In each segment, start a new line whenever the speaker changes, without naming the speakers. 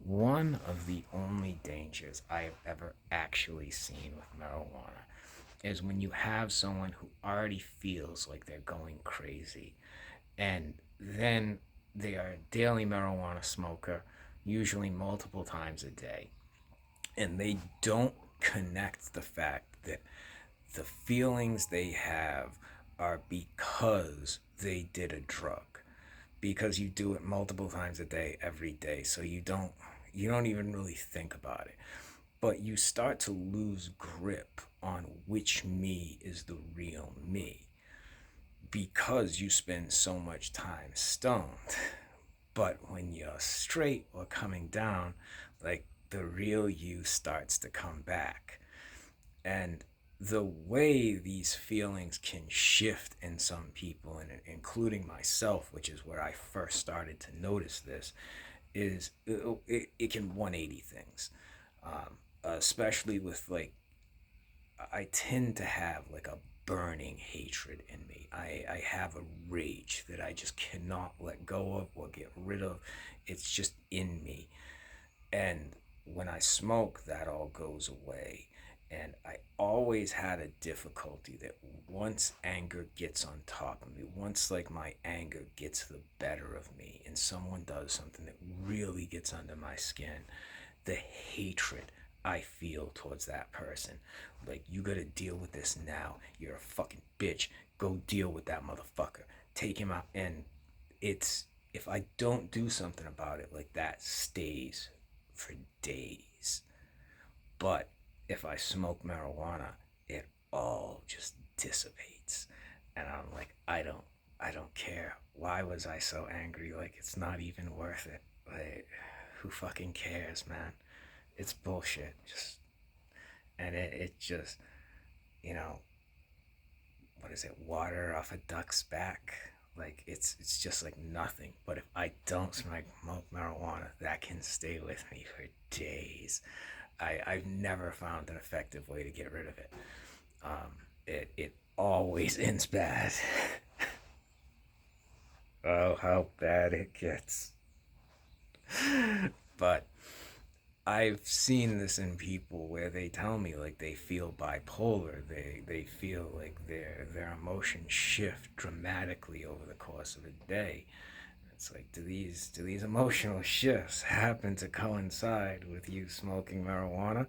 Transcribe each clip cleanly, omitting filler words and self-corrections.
One of the only dangers I have ever actually seen with marijuana is when you have someone who already feels like they're going crazy and then they are a daily marijuana smoker, usually multiple times a day, and they don't connect the fact that the feelings they have are because they did a drug, because you do it multiple times a day every day, so you don't even really think about it, but you start to lose grip on which me is the real me because you spend so much time stoned. But when you're straight or coming down, like, the real you starts to come back. And the way these feelings can shift in some people, and including myself, which is where I first started to notice this, is it can 180 things. Especially with, like, I tend to have like a burning hatred in me. I have a rage that I just cannot let go of or get rid of. It's just in me. And when I smoke, that all goes away. And I always had a difficulty that once anger gets on top of me, once like my anger gets the better of me, and someone does something that really gets under my skin, the hatred I feel towards that person. Like, you gotta deal with this now. You're a fucking bitch. Go deal with that motherfucker. Take him out. And it's, if I don't do something about it, like, that stays for days. But if I smoke marijuana, it all just dissipates. And I'm like, I don't care. Why was I so angry? Like, it's not even worth it. Like, who fucking cares, man? It's bullshit. Just, and it just, you know, what is it? Water off a duck's back. Like, it's just like nothing. But if I don't smoke marijuana, that can stay with me for days. I've never found an effective way to get rid of it. It always ends bad. Oh, how bad it gets. But I've seen this in people where they tell me like they feel bipolar. They feel like their emotions shift dramatically over the course of a day. It's like, do these emotional shifts happen to coincide with you smoking marijuana?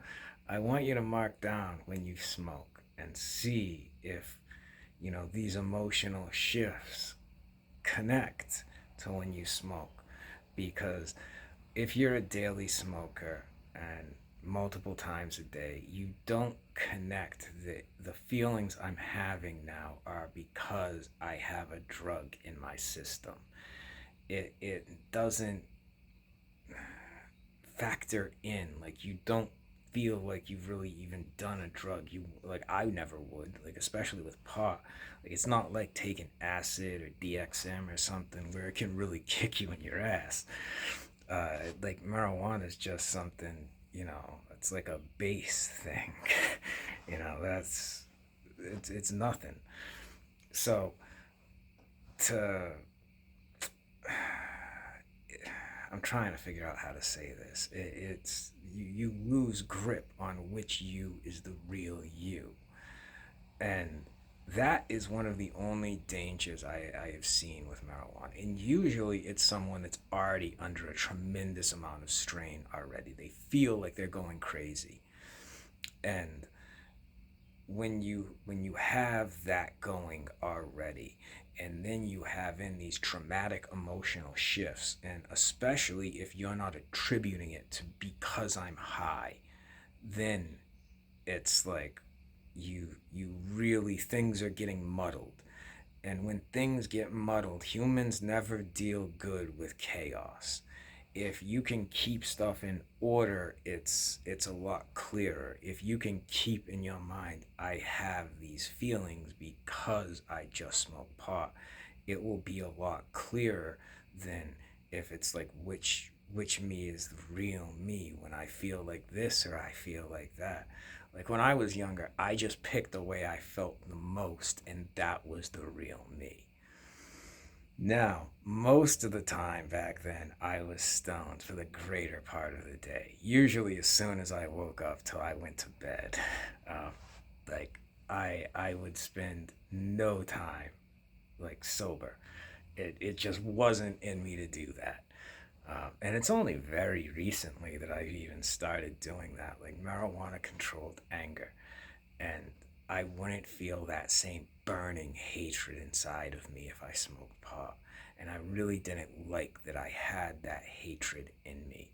I want you to mark down when you smoke and see if, these emotional shifts connect to when you smoke. Because if you're a daily smoker and multiple times a day, you don't connect the feelings I'm having now are because I have a drug in my system. It doesn't factor in. Like, you don't feel like you've really even done a drug. You, like, I never would, like, especially with pot. Like, it's not like taking acid or DXM or something where it can really kick you in your ass. Like, marijuana is just something, it's like a base thing. That's, it's nothing. So, to I'm trying to figure out how to say this. It's you lose grip on which you is the real you, and that is one of the only dangers I have seen with marijuana. And usually, it's someone that's already under a tremendous amount of strain already. They feel like they're going crazy, and when you have that going already, and then you have in these traumatic emotional shifts, and especially if you're not attributing it to because I'm high, then it's like you really, things are getting muddled. And when things get muddled, humans never deal good with chaos. If you can keep stuff in order, it's a lot clearer. If you can keep in your mind, I have these feelings because I just smoke pot, it will be a lot clearer than if it's like, which me is the real me, when I feel like this or I feel like that. Like, when I was younger, I just picked the way I felt the most, and that was the real me. Now, most of the time back then, I was stoned for the greater part of the day. Usually, as soon as I woke up till I went to bed, um, like I would spend no time like sober. It just wasn't in me to do that. And it's only very recently that I've even started doing that, like marijuana controlled anger. And I wouldn't feel that same burning hatred inside of me if I smoked pot. And I really didn't like that I had that hatred in me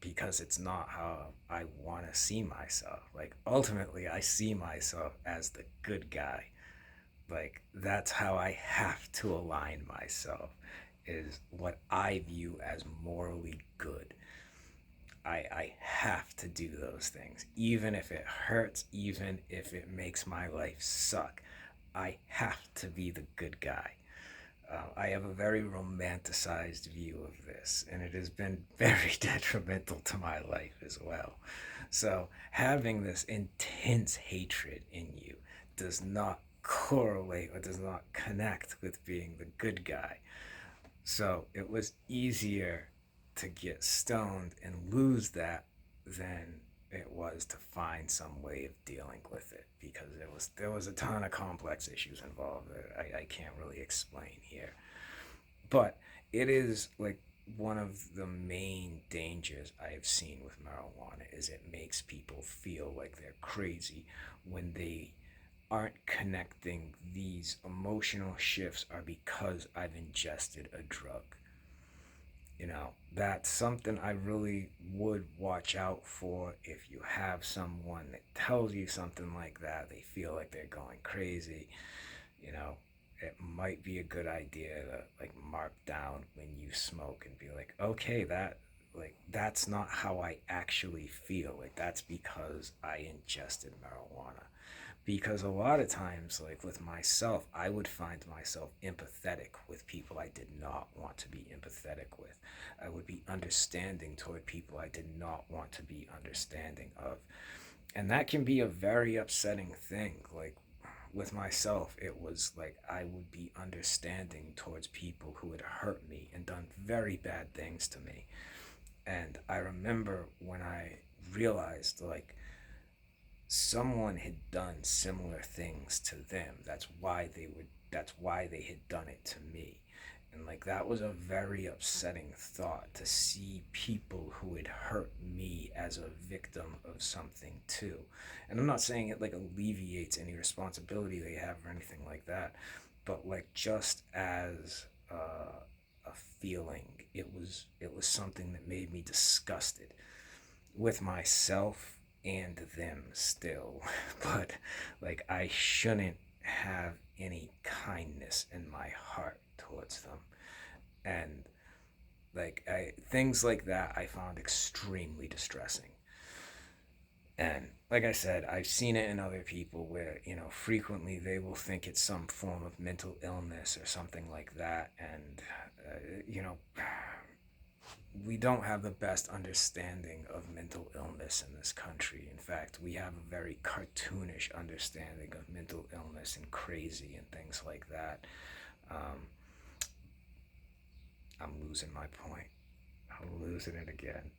because it's not how I want to see myself. Like, ultimately, I see myself as the good guy. Like, that's how I have to align myself, is what I view as morally good. I have to do those things, even if it hurts, even if it makes my life suck. I have to be the good guy. I have a very romanticized view of this, and it has been very detrimental to my life as well. So, having this intense hatred in you does not correlate or does not connect with being the good guy. So it was easier to get stoned and lose that than it was to find some way of dealing with it, because there was a ton of complex issues involved that I can't really explain here. But it is like one of the main dangers I've seen with marijuana is it makes people feel like they're crazy when they aren't connecting these emotional shifts are because I've ingested a drug. That's something I really would watch out for. If you have someone that tells you something like that, they feel like they're going crazy, you know, it might be a good idea to like mark down when you smoke and be like, okay, that's not how I actually feel. Like, that's because I ingested marijuana. Because a lot of times, like with myself, I would find myself empathetic with people I did not want to be empathetic with. I would be understanding toward people I did not want to be understanding of. And that can be a very upsetting thing. Like, with myself, it was like I would be understanding towards people who had hurt me and done very bad things to me. And I remember when I realized, like, someone had done similar things to them. That's why they had done it to me. And like, that was a very upsetting thought, to see people who had hurt me as a victim of something too. And I'm not saying it like alleviates any responsibility they have or anything like that, but like, just as a feeling, it was something that made me disgusted with myself and them still. But like, I shouldn't have any kindness in my heart towards them. And like, things like that I found extremely distressing. And like I said, I've seen it in other people where, frequently they will think it's some form of mental illness or something like that. And, we don't have the best understanding of mental illness in this country. In fact, we have a very cartoonish understanding of mental illness and crazy and things like that. Um, I'm losing my point. I'm losing it again.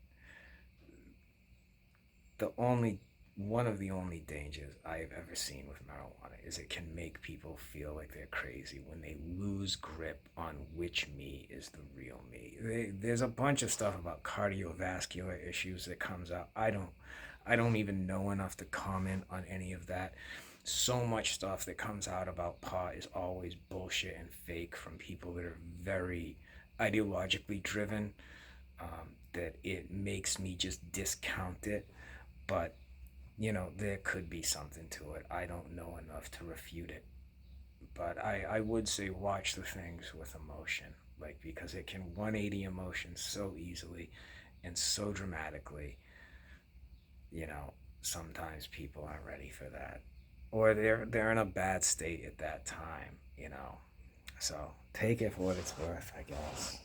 The only One of the only dangers I've ever seen with marijuana is it can make people feel like they're crazy when they lose grip on which me is the real me. There's a bunch of stuff about cardiovascular issues that comes out. I don't even know enough to comment on any of that. So much stuff that comes out about pot is always bullshit and fake from people that are very ideologically driven, that it makes me just discount it. But there could be something to it. I don't know enough to refute it. But I would say watch the things with emotion, like, because it can 180 emotions so easily and so dramatically. You know, Sometimes people aren't ready for that, or they're in a bad state at that time. So take it for what it's worth, I guess.